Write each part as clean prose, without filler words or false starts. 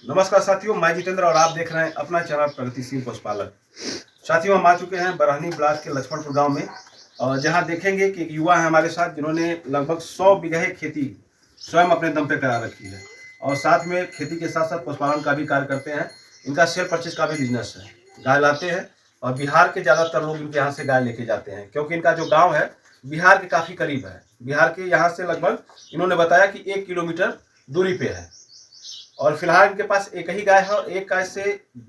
नमस्कार साथियों, मैं जितेंद्र और आप देख रहे हैं अपना चैनल प्रगतिशील पशुपालक। साथियों, हम आ चुके हैं बरहनी ब्लॉक के लक्ष्मणपुर गांव में और जहां देखेंगे कि एक युवा है हमारे साथ जिन्होंने लगभग 100 बीघे खेती स्वयं अपने दम पे करा रखी है और साथ में खेती के साथ साथ पशुपालन का भी कार्य करते हैं। इनका सेल परचेज का भी बिजनेस है, गाय लाते हैं और बिहार के ज़्यादातर लोग इनके यहाँ से गाय लेके जाते हैं क्योंकि इनका जो गाँव है बिहार के काफ़ी करीब है। बिहार के यहाँ से लगभग इन्होंने बताया कि 1 किलोमीटर दूरी पे है और फिलहाल इनके पास एक ही गाय है और एक गाय से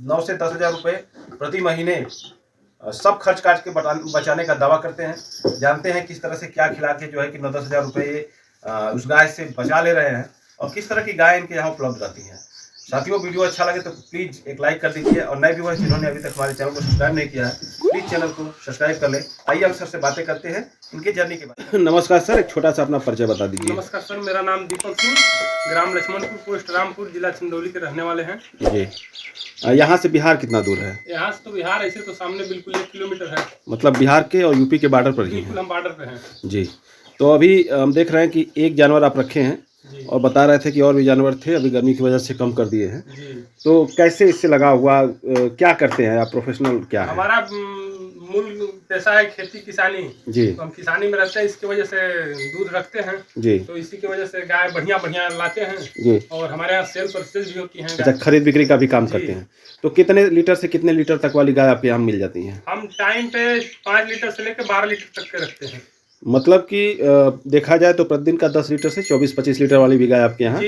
9 से 10 हज़ार रुपये प्रति महीने सब खर्च काट के बचाने का दावा करते हैं। जानते हैं किस तरह से क्या खिला के जो है कि 9-10 हज़ार रुपये उस गाय से बचा ले रहे हैं और किस तरह की गाय इनके यहाँ उपलब्ध रहती हैं। साथियों, वीडियो अच्छा लगे तो प्लीज़ एक लाइक कर दीजिए और नए व्यूअर्स जिन्होंने अभी तक हमारे चैनल को सब्सक्राइब नहीं किया है प्लीज़ चैनल को सब्सक्राइब कर लें। आइए हम सर से बातें करते हैं इनके जर्नी के बारे में। नमस्कार सर, एक छोटा सा अपना परिचय बता दीजिए। नमस्कार सर, मेरा नाम दीपक सिंह, ग्राम लक्ष्मणपुर, पोस्ट रामपुर, जिला चंदौली के रहने वाले हैं जी। यहाँ से बिहार कितना दूर है? यहाँ से तो बिहार ऐसे तो सामने बिल्कुल 1 किलोमीटर है। मतलब बिहार के और यूपी के बॉर्डर पर ही बिल्कुल है। हम बॉर्डर पे हैं जी। तो अभी हम देख रहे हैं कि एक जानवर आप रखे हैं और बता रहे थे कि और भी जानवर थे, अभी गर्मी की वजह से कम कर दिए हैं जी। तो कैसे इससे लगा हुआ, क्या करते हैं आप, प्रोफेशनल क्या है? हमारा मूल पेशा है खेती किसानी जी। तो हम किसानी में रहते हैं, इसकी वजह से दूध रखते हैं जी। तो इसी की वजह से गाय बढ़िया बढ़िया लाते हैं जी। और हमारे यहाँ सेल परचेज भी होती है। अच्छा, खरीद बिक्री का भी काम करते हैं। तो कितने लीटर से कितने लीटर तक वाली गाय आपके यहाँ मिल जाती हैं? हम टाइम पे 5 लीटर से लेकर 12 लीटर तक के रखते हैं। मतलब कि देखा जाए तो प्रतिदिन का 10 लीटर से 24-25 लीटर वाली भी गाय आपके यहाँ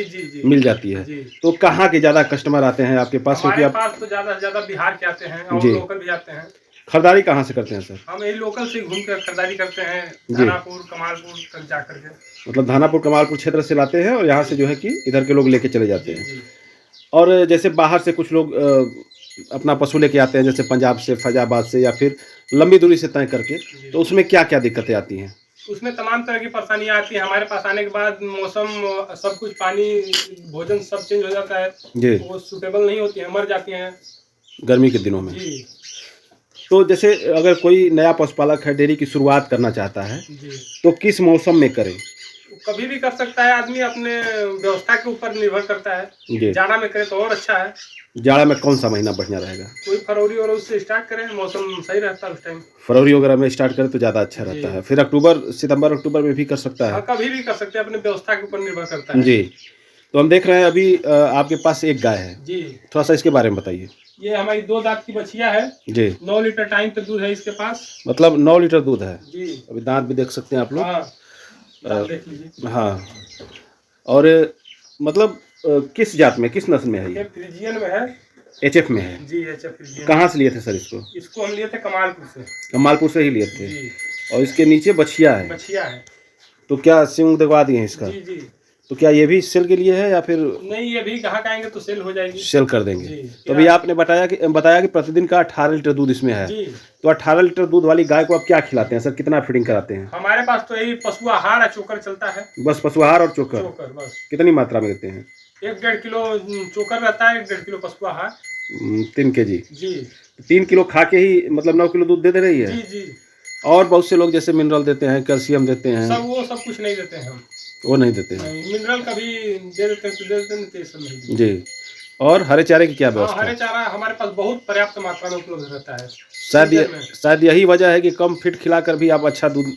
मिल जाती है। तो कहाँ के ज़्यादा कस्टमर आते हैं आपके पास? हमारे पास तो ज़्यादा से ज़्यादा बिहार के आते हैं और लोकल भी आते हैं। खरीदारी कहाँ से करते हैं सर? हम यही लोकल से घूम कर खरीदारी करते हैं, धानापुर कमालपुर तक जा करके। मतलब धानापुर कमालपुर क्षेत्र से लाते हैं और यहाँ से जो है कि इधर के लोग लेके चले जाते हैं। और जैसे बाहर से कुछ लोग अपना पशु लेके आते हैं, जैसे पंजाब से, फैजाबाद से या फिर लंबी दूरी से तय करके, तो उसमें क्या क्या दिक्कतें आती हैं? उसमें तमाम तरह की परेशानियां आती हैं। हमारे पास आने के बाद मौसम, सब कुछ, पानी, भोजन सब चेंज हो जाता है जी। वो सूटेबल नहीं होती है, मर जाती हैं गर्मी के दिनों में जी। तो जैसे अगर कोई नया पशुपालक है, डेयरी की शुरुआत करना चाहता है जी, तो किस मौसम में करे? कभी भी कर सकता है आदमी, अपने व्यवस्था के ऊपर निर्भर करता है। जाड़ा में करे तो और अच्छा है। जाड़ा में कौन सा महीना बढ़िया रहेगा? कोई फरवरी और उससे स्टार्ट करें, मौसम सही रहता है उस टाइम। फरवरी वगैरह में स्टार्ट करें तो ज़्यादा अच्छा रहता है। फिर अक्टूबर, सितंबर अक्टूबर में भी कर सकता है। कभी भी कर सकते हैं, अपने व्यवस्था के ऊपर निर्भर करता है जी। तो हम देख रहे हैं अभी आपके पास एक गाय है जी, थोड़ा सा इसके बारे में बताइए। ये हमारी 2 दांत की बछिया है जी। 9 लीटर टाइम पे दूध है इसके पास। मतलब 9 लीटर दूध है जी। अभी दांत भी देख सकते हैं आप लोग। हाँ, देख लीजिए। हाँ। और मतलब किस जात में, किस नस्ल में है ये? फ्रीजियन में है, HF में है जी। HF Friesian. कहाँ से लिए थे सर इसको? इसको हम लिए थे कमालपुर से। कमालपुर से ही लिए थे जी। और इसके नीचे बछिया है। बछिया है। तो क्या सिंग दबा दिए हैं इसका? जी जी। तो क्या ये भी सेल के लिए है या फिर नहीं? ये भी कहाँ आएंगे तो सेल हो जाएगी, सेल कर देंगे। तो अभी आपने बताया कि प्रतिदिन का 18 लीटर दूध इसमें है जी। तो 18 लीटर दूध वाली गाय को आप क्या खिलाते हैं सर? कितना फीडिंग कराते हैं? हमारे पास तो यही पशु आहार और चोकर चलता है। बस पशु आहार और चोकर बस। कितनी मात्रा में देते हैं? 1-1.5 किलो चोकर रहता है, 1.5 किलो पशु आहार। 3 kg जी। 3 किलो खा के ही मतलब 9 किलो दूध दे रही है जी जी। और बहुत से लोग जैसे मिनरल देते हैं, कैल्शियम देते हैं, वो सब कुछ नहीं देते हैं हम। वो नहीं देते हैं? मिनरल कभी दे देते हैं तो दे देते हैं, नहीं सब नहीं जी। और हरे चारे की क्या व्यवस्था? हरे चारा हमारे पास बहुत पर्याप्त मात्रा में उपलब्ध रहता है। शायद यही वजह है कि कम फीड खिलाकर भी आप अच्छा दूध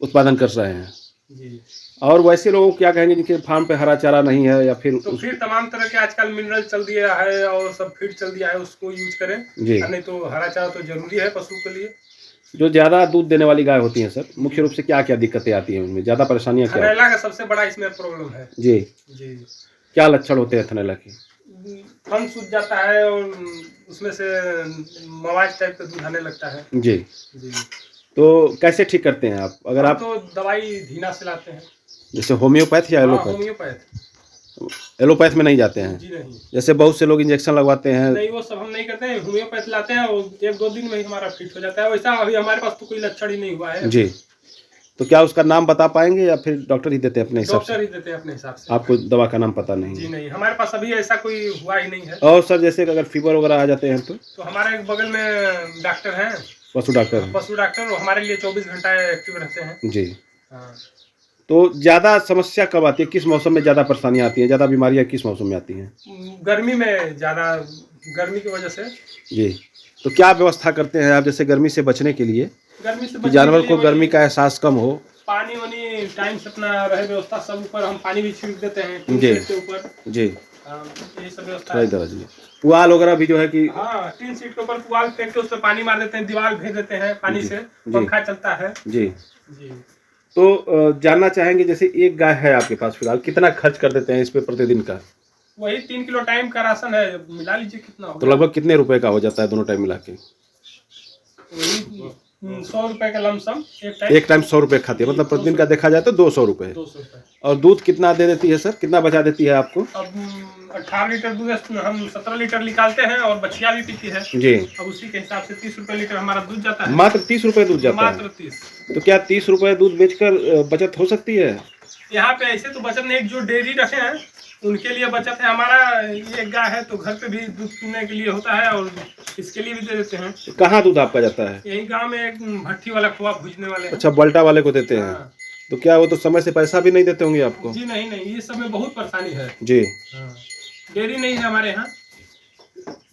उत्पादन कर रहे हैं जी। और वैसे लोग क्या कहेंगे जिनके फार्म पे हरा चारा नहीं है या फिर तो फिर तमाम तरह के आजकल मिनरल चल दिया है और सब फीड चल दिया है, उसको यूज करें जी। नहीं तो हरा चारा तो जरूरी है पशु के लिए। जो ज्यादा दूध देने वाली गाय होती हैं सर, मुख्य रूप से क्या क्या दिक्कतें आती हैं उनमें, ज्यादा परेशानियां क्या? थनैला का सबसे बड़ा इसमें प्रॉब्लम है जी जी। क्या लक्षण होते हैं थनैला के? थन सूज जाता है और उसमें से मवाज टाइप का दूध आने लगता है जी जी। तो कैसे ठीक करते हैं आप? अगर आप तो दवाई धीना से लाते हैं, जैसे होम्योपैथ या एलोपैथ? होम्योपैथ। एलोपैथ में नहीं जाते हैं जी नहीं। जैसे बहुत से लोग इंजेक्शन लगवाते हैं, नहीं वो सब हम नहीं करते हैं, होम्योपैथ लाते हैं और 1-2 दिन में ही हमारा फिट हो जाता है। वैसा अभी हमारे पास तो कोई लक्षण ही नहीं हुआ है जी। तो क्या उसका नाम बता पाएंगे या फिर डॉक्टर ही देते हैं अपने हिसाब से? डॉक्टर ही देते हैं अपने हिसाब से। आपको दवा का नाम पता नहीं? जी नहीं, हमारे पास अभी ऐसा कोई हुआ ही नहीं है। और सर जैसे अगर फीवर वगैरह आ जाते हैं तो हमारे बगल में डॉक्टर हैं, पशु डॉक्टर हमारे लिए 24 घंटा एक्टिव रहते हैं जी। तो ज़्यादा समस्या कब आती है, किस मौसम में ज़्यादा परेशानियाँ आती हैं, ज़्यादा बीमारियाँ किस मौसम में आती हैं? गर्मी में ज़्यादा, गर्मी की वजह से। जी, तो क्या व्यवस्था करते हैं आप जैसे गर्मी से बचने के लिए, गर्मी से कि बचने जानवर के को लिए गर्मी वही का एहसास कम हो? पानी वानी टाइम से अपना रहे व्यवस्था, सब ऊपर हम पानी भी छिड़क देते हैं टीन जी। शेड के ऊपर। जी, यही सब व्यवस्था थोड़ा है। इधर आ जाइए। पुआल वगैरह भी जो है कि हाँ, टीन शीट के ऊपर पुआल फेंक के उस पर पानी मार देते हैं, दीवार भेज देते हैं पानी जी, से, जी। पंखा चलता है। जी, जी, तो जानना चाहेंगे जैसे एक गाय है आपके पास फिलहाल, कितना खर्च कर देते हैं इस पे प्रतिदिन का? वही 3 किलो टाइम का राशन है, मिला लीजिए कितना तो होगा। लगभग कितने रुपए का हो जाता है दोनों टाइम मिला के? वही 100 रुपए का लमसम एक एक टाइम 100 रुपये खाती है, मतलब प्रतिदिन का देखा जाए तो 200 रुपये। 200 रुपए। और दूध कितना दे देती है सर, कितना बचा देती है आपको? अब 18 लीटर दूध हम 17 लीटर निकालते हैं और बछिया भी पीती है। जी, अब उसी के हिसाब से 30 रुपए लीटर हमारा दूध जाता है। मात्र 30 रुपये दूध जाता मात्र है? 30। तो क्या 30 रुपये दूध बेचकर बचत हो सकती है? यहाँ पे ऐसे तो बचत नहीं, जो डेयरी रखे हैं उनके लिए बचत है। हमारा ये गाय है तो घर पे भी दूध पीने के लिए होता है और इसके लिए भी दे देते हैं। तो कहाँ दूध आपका जाता है? यही गांव में एक भट्टी वाला खोआ भूजने वाले हैं। अच्छा, बल्टा वाले को देते हैं। हाँ। तो क्या वो तो समय से पैसा भी नहीं देते होंगे आपको? जी नहीं, ये सब में बहुत परेशानी है। जी, हाँ। डेयरी नहीं है हमारे यहाँ।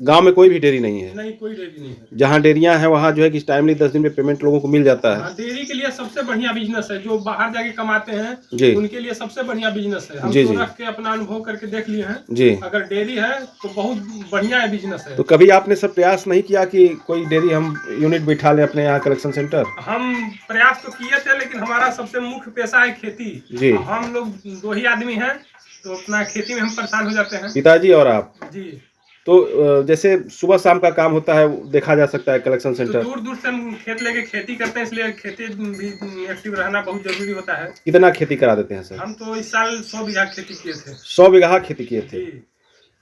गांव में कोई भी डेयरी नहीं है? नहीं, कोई डेयरी नहीं है। जहाँ डेयरियां हैं वहाँ जो है कि टाइमली 10 दिन में पेमेंट लोगों को मिल जाता है। हाँ, डेयरी के लिए सबसे बढ़िया बिजनेस है। जो बाहर जाके कमाते हैं जी, उनके लिए सबसे बढ़िया बिजनेस है। हम जी, तो जी। रख के अपना अनुभव करके देख लिए हैं। जी, अगर डेयरी है तो बहुत बढ़िया है बिजनेस है। तो कभी आपने सब प्रयास नहीं किया कि कोई डेयरी हम यूनिट बिठा लें अपने यहाँ कलेक्शन सेंटर? हम प्रयास तो किए थे, लेकिन हमारा सबसे मुख्य पेशा है खेती। जी। हम लोग 2 ही आदमी हैं तो अपना खेती में हम परेशान हो जाते हैं। पिताजी और आप? जी, तो जैसे सुबह शाम का काम होता है देखा जा सकता है कलेक्शन तो सेंटर। दूर दूर से हम खेत लेके खेती करते हैं, इसलिए खेती भी एक्टिव रहना बहुत जरूरी होता है। कितना खेती करा देते हैं सर? हम तो इस साल 100 बीघा खेती किए थे। 100 बीघा खेती किए थे? जी।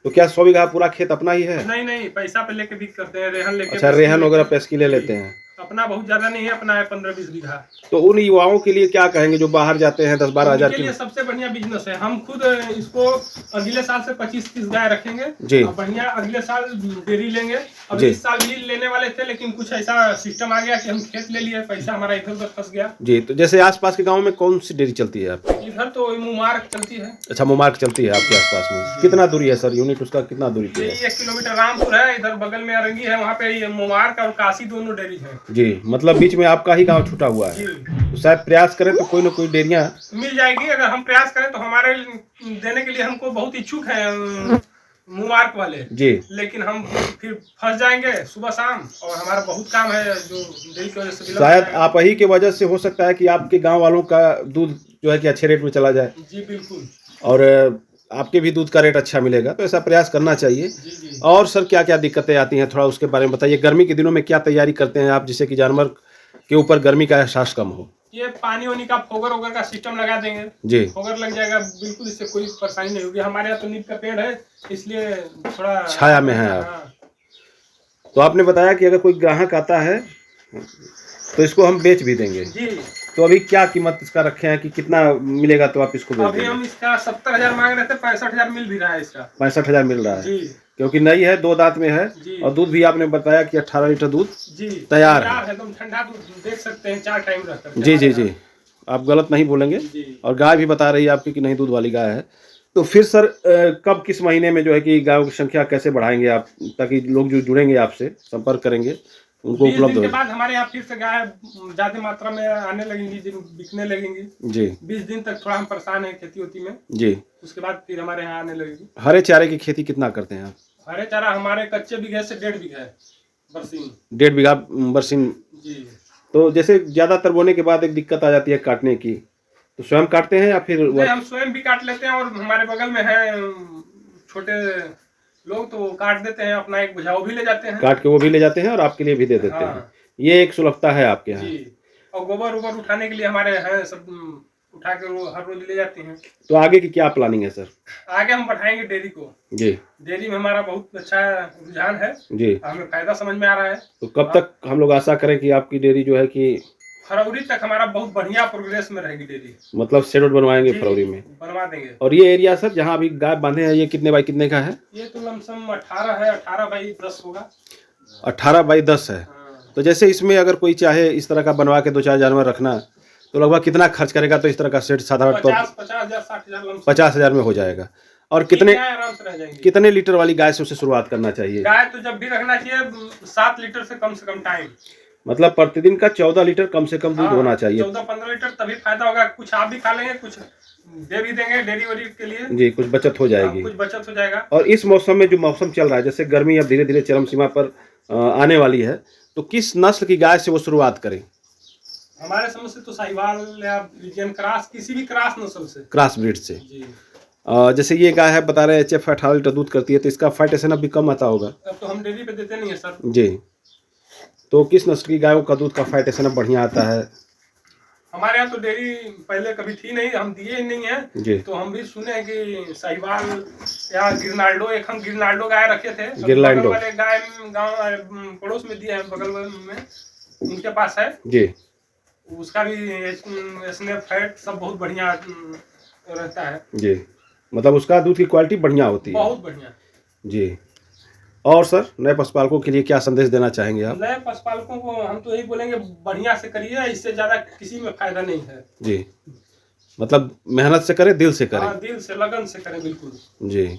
तो क्या 100 बीघा पूरा खेत अपना ही है? नहीं, पैसा पे लेके भी करते हैं, रेहन लेके। अच्छा, रेहन वगैरह पैसकी ले लेते हैं? अपना बहुत ज्यादा नहीं है, अपना है 15-20 बीघा। तो उन युवाओं के लिए क्या कहेंगे जो बाहर जाते हैं 10-12 हजार उनके लिए की? सबसे बढ़िया बिजनेस है। हम खुद इसको अगले साल से 25-30 गाय रखेंगे जी। और बढ़िया अगले साल डेयरी लेंगे। अब जी। इस साल भी लेने वाले थे, लेकिन कुछ ऐसा सिस्टम आ गया कि हम खेत ले लिए, पैसा हमारा इधर उधर फंस गया। जी, तो जैसे आसपास के गाँव में कौन सी डेयरी चलती है आपकी? इधर तो मुबारक चलती है। अच्छा, मुबारक चलती है आपके आसपास में? कितना दूरी है सर यूनिट उसका, कितना दूरी पे है? 1 किलोमीटर रामपुर है, इधर बगल में अरंगी है, वहाँ पे ये मुबारक और काशी दोनों डेयरी है। जी, मतलब बीच में आपका ही गांव छूटा हुआ है। जी, तो शायद प्रयास करें तो कोई ना कोई डेयरियां मिल जाएगी। अगर हम प्रयास करें तो हमारे देने के लिए हमको बहुत इच्छुक है मुबारक वाले। जी, लेकिन हम फिर फंस जाएंगे सुबह शाम, और हमारा बहुत काम है जो डेयरी की वजह से विलम्ब शायद होता है। आप ही की वजह से हो सकता है कि आपके गांव वालों का दूध जो है कि अच्छे रेट में चला जाए जी बिल्कुल। और आपके भी दूध का रेट अच्छा मिलेगा, तो ऐसा प्रयास करना चाहिए। जी। और सर क्या क्या दिक्कतें आती हैं थोड़ा उसके बारे में बताइए। गर्मी के दिनों में क्या तैयारी करते हैं आप जिससे कि जानवर के ऊपर गर्मी का एहसास कम हो? ये पानी वानी का फोगर वोगर का सिस्टम लगा देंगे। जी, फोगर लग जाएगा बिल्कुल, इससे कोई परेशानी नहीं होगी। हमारे यहाँ तो नीम का पेड़ है, इसलिए थोड़ा छाया में है आप। हाँ। तो आपने बताया कि अगर कोई ग्राहक आता है तो इसको हम बेच भी देंगे। जी, तो अभी क्या कीमत इसका रखे हैं कि कितना मिलेगा तो आप इसको बेच अभी देंगे? हम इसका 70,000 मांग रहे थे, 65,000 मिल भी रहा है इसका। 65,000 मिल रहा है जी क्योंकि नई है, 2 दांत में है। जी। और दूध भी आपने बताया कि 18 लीटर दूध जी तैयार है। एकदम ठंडा दूध, देख सकते हैं 4 टाइम रहता है। जी जी जी, आप गलत नहीं बोलेंगे। जी। और गाय भी बता रही है आपकी कि नहीं दूध वाली गाय है। तो फिर सर कब किस महीने में जो है कि गायों की संख्या कैसे बढ़ाएंगे आप, ताकि लोग जो जुड़ेंगे आपसे संपर्क करेंगे उनको 20 उपलब्ध दिन के हो? बाद हमारे यहाँ फिर से गाय ज्यादा मात्रा में आने लगेंगी, बिकने लगेंगी। जी 20 दिन तक थोड़ा हम परेशान है खेती होती में, जी। उसके बाद फिर हमारे यहाँ आने लगेगी। हरे चारे की खेती कितना करते हैं आप? हरे चारा हमारे कच्चे बीघे से 1.5 बीघा है बरसीन। 1.5 बीघा बरसीन। जी, तो जैसे ज्यादातर बोने के बाद एक दिक्कत आ जाती है काटने की, तो स्वयं काटते हैं या फिर नहीं, हम स्वयं भी काट लेते हैं और हमारे बगल में है छोटे लोग, तो वो काट देते हैं, अपना एक बुझाऊ भी ले जाते हैं। काट के वो भी ले जाते हैं और आपके लिए भी दे देते हैं। हाँ। ये एक सुलभता है आपके यहाँ। जी, और गोबर उबर उठाने के लिए हमारे हैं सब, उठा के वो हर रोज ले जाते हैं। तो आगे की क्या प्लानिंग है सर? आगे हम बढ़ाएंगे डेयरी को। जी डेयरी में हमारा बहुत अच्छा रुझान है, जी। हमें फायदा समझ में आ रहा है। तो कब तक हम लोग आशा करें कि आपकी डेयरी जो है कि फरवरी तक हमारा बहुत बढ़िया प्रोग्रेस में रहेगी डेयरी। मतलब शेड बनवाएंगे जी, फरवरी में? बनवा देंगे। और ये एरिया सर जहाँ अभी गाय बांधे हैं ये कितने बाई कितने का है? ये तो लमसम 18 है, 18 बाई 10 होगा। 18 बाई 10 है। हाँ। तो जैसे इसमें अगर कोई चाहे इस तरह का बनवा के 2-4 जानवर रखना, तो लगभग कितना खर्च करेगा तो इस तरह का सेट साधारण 50,000 60,000 50,000 में हो जाएगा। और कितने आराम से रह जाएंगे। कितने लीटर वाली गाय से उसे शुरुआत करना चाहिए? गाय तो जब भी रखना चाहिए 7 लीटर से कम टाइम, मतलब प्रतिदिन का 14 लीटर कम से कम दूध होना चाहिए। 14-15 लीटर, तभी फायदा होगा। कुछ आप भी खा लेंगे, कुछ दे भी देंगे डेयरी वेरी के लिए जी, कुछ बचत हो जाएगी। कुछ बचत हो जाएगा। और इस मौसम में जो मौसम चल रहा है, जैसे गर्मी अब धीरे धीरे चरम सीमा पर आने वाली है, तो किस नस्ल की गाय से वो शुरुआत करें? हमारे समझ से तो साहिवाल या फ्रीजियन क्रॉस, किसी भी क्रॉस नस्ल से, क्रॉस ब्रीड से जी। जैसे ये गाय है, बता रहे हैं HF 18 लीटर दूध करती है, तो इसका फैट एसएन भी कम आता होगा। अब तो हम डेयरी पे देते नहीं है सर जी। तो किस नस्ल की गायों का दूध का फैट एसएन बढ़िया आता है? हमारे यहाँ तो डेयरी पहले कभी थी नहीं, हम दिए ही नहीं है जी। तो हम भी सुने हैं कि साहिवाल या गिरनाल्डो, एक हम गिरनाल्डो गाय रखे थे, गिरनाल्डो वाले गाय गाँव पड़ोस में दिए हैं, बगल में उनके पास है जी। उसका भी इसमें फैट सब बहुत बढ़िया रहता है जी, मतलब उसका दूध की क्वालिटी बढ़िया होती है, बहुत बढ़िया जी। और सर, नए पशुपालकों के लिए क्या संदेश देना चाहेंगे आप? नए पशुपालकों को हम तो यही बोलेंगे, बढ़िया से करिए, इससे ज्यादा किसी में फायदा नहीं है जी। मतलब मेहनत से करें, दिल से करें। हाँ, दिल से लगन से करें, बिल्कुल जी।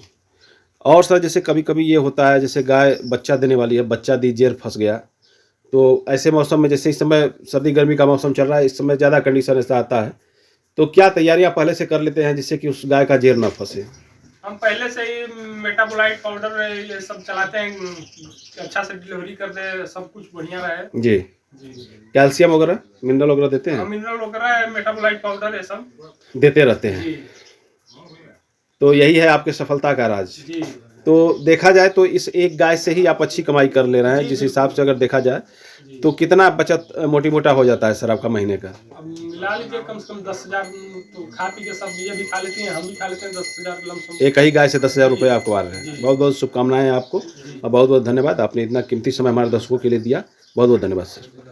और सर, जैसे कभी कभी ये होता है, जैसे गाय बच्चा देने वाली है, बच्चा दी जेर फंस गया, तो ऐसे मौसम में, जैसे इस समय सर्दी गर्मी का मौसम चल रहा है, इस समय ज़्यादा कंडीशन ऐसा आता है, तो क्या तैयारियां पहले से कर लेते हैं जिससे कि उस गाय का जेर ना फंसे? हम पहले से ही मेटाबोलाइट पाउडर ये सब चलाते हैं, अच्छा से डिलीवरी कर दे, सब कुछ बढ़िया रहे जी। कैल्शियम वगैरह, मिनरल वगैरह देते हैं? मिनरल वगैरह, मेटाबोलाइट पाउडर, ये सब देते रहते हैं जी। तो यही है आपके सफलता का राज जी। तो देखा जाए तो इस एक गाय से ही आप अच्छी कमाई कर ले रहे हैं। जिस हिसाब से अगर देखा जाए तो कितना बचत मोटी मोटा हो जाता है सर आपका महीने का? अब मिला लीजिए कम से कम 10,000, तो खा पी के सब ये भी खा लेते हैं, हम भी खा लेते हैं, 10,000 लमसम एक ही गाय से 10,000 रुपये आपको आ रहे हैं। बहुत बहुत शुभकामनाएं आपको और बहुत बहुत धन्यवाद। आपने इतना कीमती समय हमारे दर्शकों के लिए दिया। बहुत बहुत धन्यवाद सर।